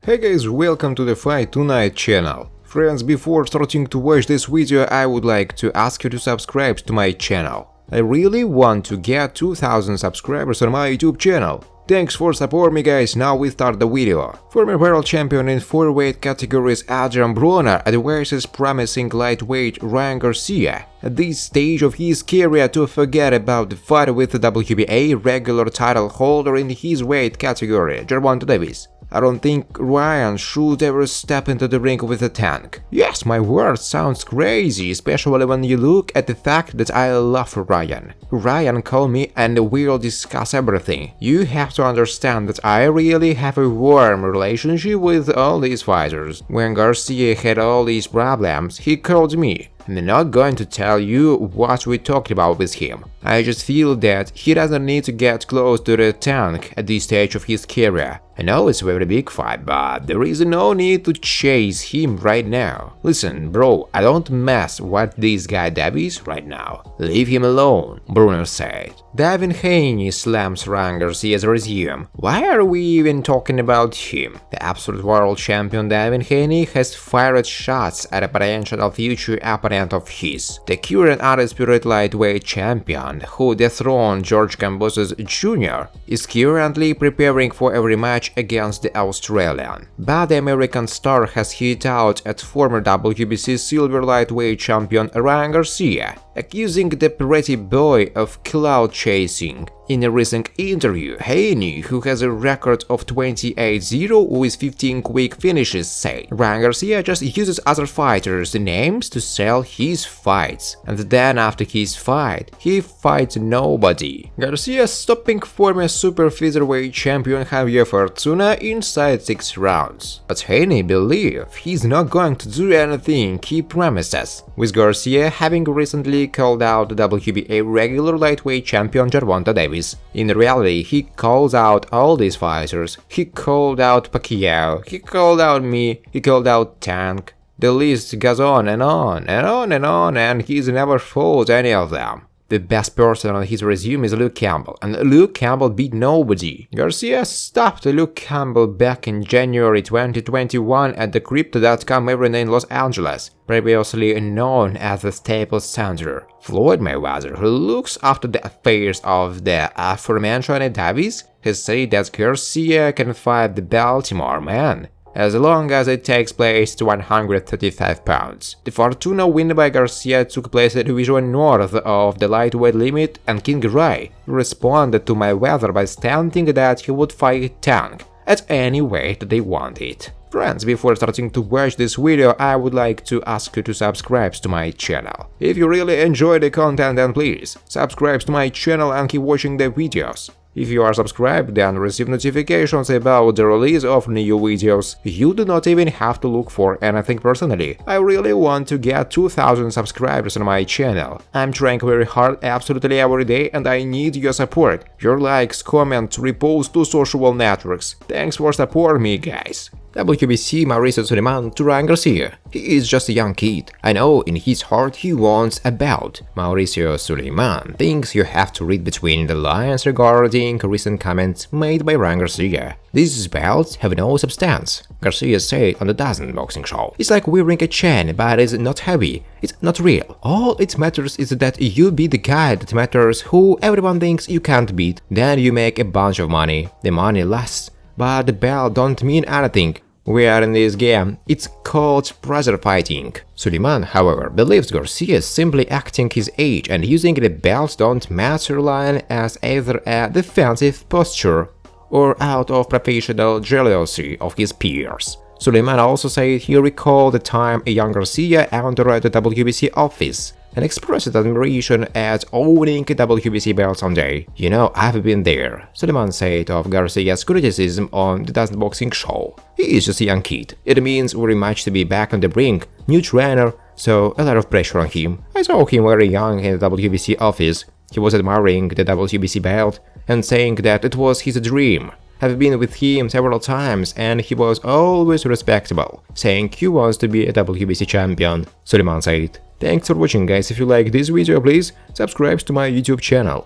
Hey guys, welcome to the Fight Tonight channel. Friends, before starting to watch this video, I would like to ask you to subscribe to my channel. I really want to get 2000 subscribers on my YouTube channel. Thanks for supporting me, guys. Now we start the video. Former world champion in 4 weight categories Adrien Broner advises promising lightweight Raion Garcia at this stage of his career to forget about the fight with the WBA regular title holder in his weight category, Gervonta Davis. I don't think Raion should ever step into the ring with a tank. Yes, my word sounds crazy, especially when you look at the fact that I love Raion. Raion called me and we'll discuss everything. You have to understand that I really have a warm relationship with all these fighters. When Garcia had all these problems, he called me. I'm not going to tell you what we talked about with him. I just feel that he doesn't need to get close to the tank at this stage of his career. I know it's a very big fight, but there is no need to chase him right now. Listen, bro, I don't mess with this guy Davis right now. Leave him alone, Broner said. Devin Haney slams Raion Garcia's resume. Why are we even talking about him? The absolute world champion Devin Haney has fired shots at a potential future opponent of his. The current undisputed lightweight champion, who dethroned George Kambosos Jr., is currently preparing for a rematch against the Australian. But the American star has hit out at former WBC silver lightweight champion Raion Garcia, accusing the pretty boy of clout chasing. In a recent interview, Haney, who has a record of 28-0 with 15 quick finishes, said Raion Garcia just uses other fighters' names to sell his fights, and then after his fight, he fights nobody. Garcia stopping former super featherweight champion Javier Fortuna inside 6 rounds. But Haney believes he's not going to do anything he promises, with Garcia having recently called out the WBA regular lightweight champion Gervonta Davis. In reality, he calls out all these fighters. He called out Pacquiao, he called out me, he called out Tank. The list goes on and on and on and on, and he's never fought any of them. The best person on his resume is Luke Campbell, and Luke Campbell beat nobody. Garcia stopped Luke Campbell back in January 2021 at the Crypto.com arena in Los Angeles, previously known as the Staples Center. Floyd Mayweather, who looks after the affairs of the aforementioned Davis, has said that Garcia can fight the Baltimore Man, as long as it takes place to 135 pounds. The Fortuna win by Garcia took place at division north of the lightweight limit, and King Ray responded to Mayweather by stating that he would fight Tank at any weight they wanted. Friends, before starting to watch this video, I would like to ask you to subscribe to my channel. If you really enjoy the content, then please subscribe to my channel and keep watching the videos. If you are subscribed and receive notifications about the release of new videos, you do not even have to look for anything personally. I really want to get 2000 subscribers on my channel. I'm trying very hard absolutely every day, and I need your support. Your likes, comments, reposts to social networks. Thanks for supporting me, guys. WBC Mauricio Sulaimán to Raion Garcia. He is just a young kid. I know in his heart he wants a belt. Mauricio Sulaimán thinks you have to read between the lines regarding recent comments made by Raion Garcia. These belts have no substance, Garcia said on the DAZN boxing show. It's like wearing a chain, but it's not heavy. It's not real. All it matters is that you beat the guy that matters who everyone thinks you can't beat. Then you make a bunch of money. The money lasts. But the belt don't mean anything. We are in this game. It's called pressure fighting. Sulaimán, however, believes Garcia is simply acting his age and using the belts don't matter line as either a defensive posture or out of professional jealousy of his peers. Sulaimán also said he recalled the time a young Garcia entered the WBC office and expressed admiration at owning a WBC belt someday. You know, I've been there, Sulaimán said of Garcia's criticism on the DAZN boxing show. He is just a young kid. It means very much to be back on the ring, new trainer, so a lot of pressure on him. I saw him very young in the WBC office. He was admiring the WBC belt and saying that it was his dream. I've been with him several times and he was always respectable, saying he wants to be a WBC champion, Sulaimán said. Thanks for watching, guys. If you like this video, please subscribe to my YouTube channel.